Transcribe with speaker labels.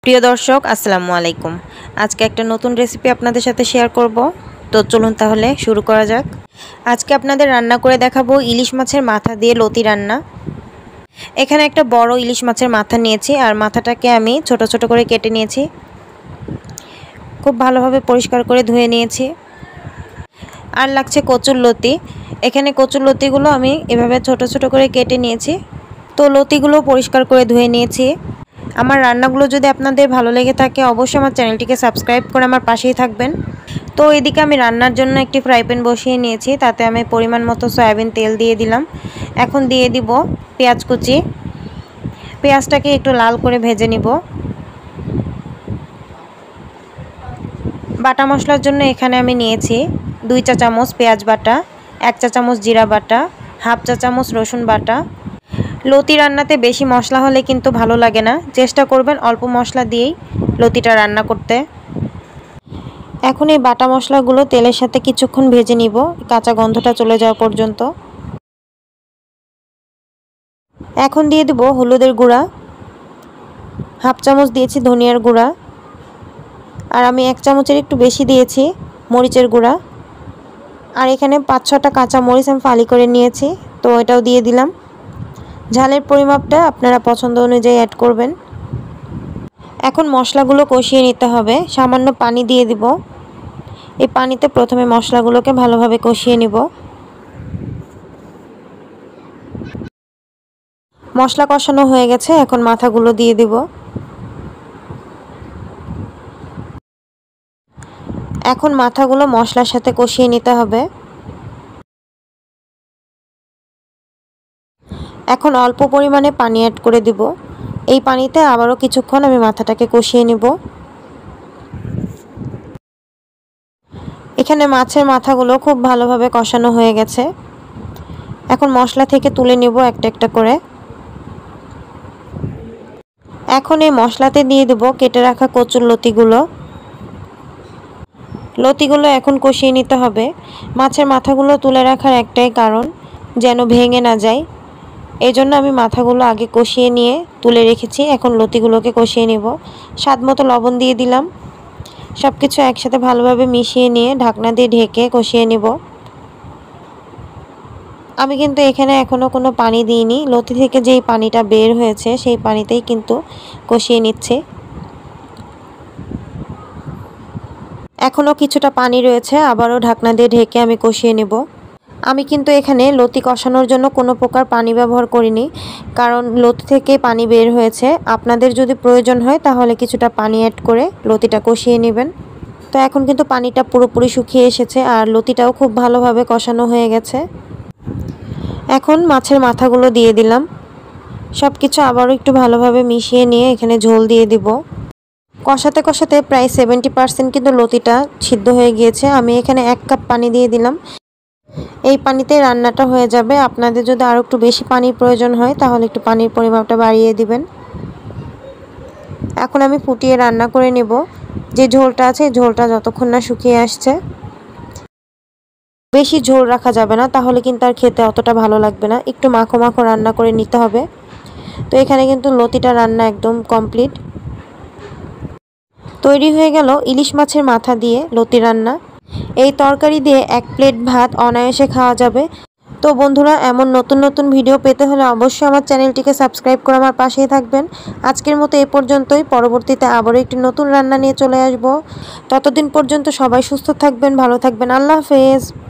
Speaker 1: প্রিয় দর্শক আসসালামু আলাইকুম। আজকে একটা নতুন রেসিপি আপনাদের সাথে শেয়ার করব। তো চলুন তাহলে শুরু করা যাক। আজকে আপনাদের রান্না করে দেখাবো ইলিশ মাছের মাথা দিয়ে লতি রান্না। এখানে একটা বড় ইলিশ মাছের মাথা নিয়েছি আর মাথাটাকে আমি ছোট ছোট করে কেটে নিয়েছি। খুব ভালোভাবে পরিষ্কার করে ধুয়ে নিয়েছি। আর লাগছে কচুর লতি। এখানে কচুর লতিগুলো আমি এভাবে ছোট ছোট করে কেটে নিয়েছি। তো লতিগুলো পরিষ্কার করে ধুয়ে নিয়েছি। আমার রান্নাগুলো যদি আপনাদের ভালো লেগে থাকে অবশ্যই আমার চ্যানেলটিকে সাবস্ক্রাইব করে আমার পাশেই থাকবেন। তো এদিকে আমি রান্নার জন্য একটি ফ্রাই প্যান বসিয়ে নিয়েছি, তাতে আমি পরিমাণ মতো সয়াবিন তেল দিয়ে দিলাম। এখন দিয়ে দিব পেঁয়াজ কুচি। পেঁয়াজটাকে একটু লাল করে ভেজে নিব। বাটা মশলার জন্য এখানে আমি নিয়েছি 2 চা চামচ পেঁয়াজ বাটা, 1 চা চামচ জিরা বাটা, হাফ চা চামচ রসুন বাটা। লতি রান্নাতে বেশি মশলা হলে কিন্তু ভালো লাগে না, চেষ্টা করবেন অল্প মশলা দিয়েই লতিটা রান্না করতে। এখন এই বাটা মশলাগুলো তেলের সাথে কিছুক্ষণ ভেজে নিব, কাঁচা গন্ধটা চলে যাওয়া পর্যন্ত। এখন দিয়ে দেব হলুদের গুঁড়া, হাফ চামচ দিয়েছি ধনিয়ার গুঁড়া, আর আমি 1 চামচের একটু বেশি দিয়েছি মরিচের গুঁড়া। আর এখানে 5-6টা কাঁচা মরিচ আমি ফালি করে নিয়েছি, তো এটাও দিয়ে দিলাম। ঝালের পরিমাপটা আপনারা পছন্দ অনুযায়ী অ্যাড করবেন। এখন মশলাগুলো কষিয়ে নিতে হবে। সামান্য পানি দিয়ে দিব। এই পানিতে প্রথমে মশলাগুলোকে ভালোভাবে কষিয়ে নিব। মশলা কষানো হয়ে গেছে, এখন মাথাগুলো দিয়ে দিব। এখন মাথাগুলো মশলার সাথে কষিয়ে নিতে হবে। এখন অল্প পরিমাণে পানি অ্যাড করে দিব। এই পানিতে আবারও কিছুক্ষণ আমি মাথাটাকে কষিয়ে নিব। এখানে মাছের মাথাগুলো খুব ভালোভাবে কষানো হয়ে গেছে। এখন মশলা থেকে তুলে নিব একটা একটা করে। এখন এই মশলাতে দিয়ে দেব কেটে রাখা কচুর লতিগুলো। লতিগুলো এখন কষিয়ে নিতে হবে। মাছের মাথাগুলো তুলে রাখার একটাই কারণ, যেন ভেঙে না যায়। এই জন্য আমি মাথাগুলো আগে কষিয়ে নিয়ে তুলে রেখেছি। এখন লতিগুলোকে কষিয়ে নিব। স্বাদমতো লবণ দিয়ে দিলাম। সব কিছু একসাথে ভালোভাবে মিশিয়ে নিয়ে ঢাকনা দিয়ে ঢেকে কষিয়ে নিব। আমি কিন্তু এখানে এখনও কোনো পানি দিইনি। লতি থেকে যেই পানিটা বের হয়েছে সেই পানিতেই কিন্তু কষিয়ে নিচ্ছে। এখনও কিছুটা পানি রয়েছে, আবারও ঢাকনা দিয়ে ঢেকে আমি কষিয়ে নেব। আমি কিন্তু এখানে লতি কষানোর জন্য কোনো প্রকার পানি ব্যবহার করিনি, কারণ লতি থেকে পানি বের হয়েছে। আপনাদের যদি প্রয়োজন হয় তাহলে কিছুটা পানি অ্যাড করে লতিটা কষিয়ে নেবেন। তো এখন কিন্তু পানিটা পুরোপুরি শুকিয়ে এসেছে আর লতিটাও খুব ভালোভাবে কষানো হয়ে গেছে। এখন মাছের মাথাগুলো দিয়ে দিলাম। সব কিছু আবারও একটু ভালোভাবে মিশিয়ে নিয়ে এখানে ঝোল দিয়ে দিব। কষাতে কষাতে প্রায় 70% কিন্তু লতিটা সিদ্ধ হয়ে গিয়েছে। আমি এখানে 1 কাপ পানি দিয়ে দিলাম। এই পানিতে রান্নাটা হয়ে যাবে। আপনাদের যদি আরও একটু বেশি পানির প্রয়োজন হয় তাহলে একটু পানির পরিমাপটা বাড়িয়ে দিবেন। এখন আমি ফুটিয়ে রান্না করে নেব। যে ঝোলটা আছে ঝোলটা যতক্ষণ না শুকিয়ে আসছে। বেশি ঝোল রাখা যাবে না, তাহলে কিন্তু আর খেতে অতটা ভালো লাগবে না। একটু মাখো মাখো রান্না করে নিতে হবে। তো এখানে কিন্তু লতিটা রান্না একদম কমপ্লিট। তৈরি হয়ে গেল ইলিশ মাছের মাথা দিয়ে লতি রান্না। এই তরকারি দিয়ে 1 প্লেট ভাত অনায়াসে খাওয়া যাবে। তো বন্ধুরা, এমন নতুন নতুন ভিডিও পেতে হলে অবশ্যই আমার চ্যানেলটিকে সাবস্ক্রাইব করে আমার পাশেই থাকবেন। আজকের মতো এই পর্যন্তই। পরবর্তীতে আবারও একটি নতুন রান্না নিয়ে চলে আসব। ততদিন পর্যন্ত সবাই সুস্থ থাকবেন, ভালো থাকবেন। আল্লাহ হাফেজ।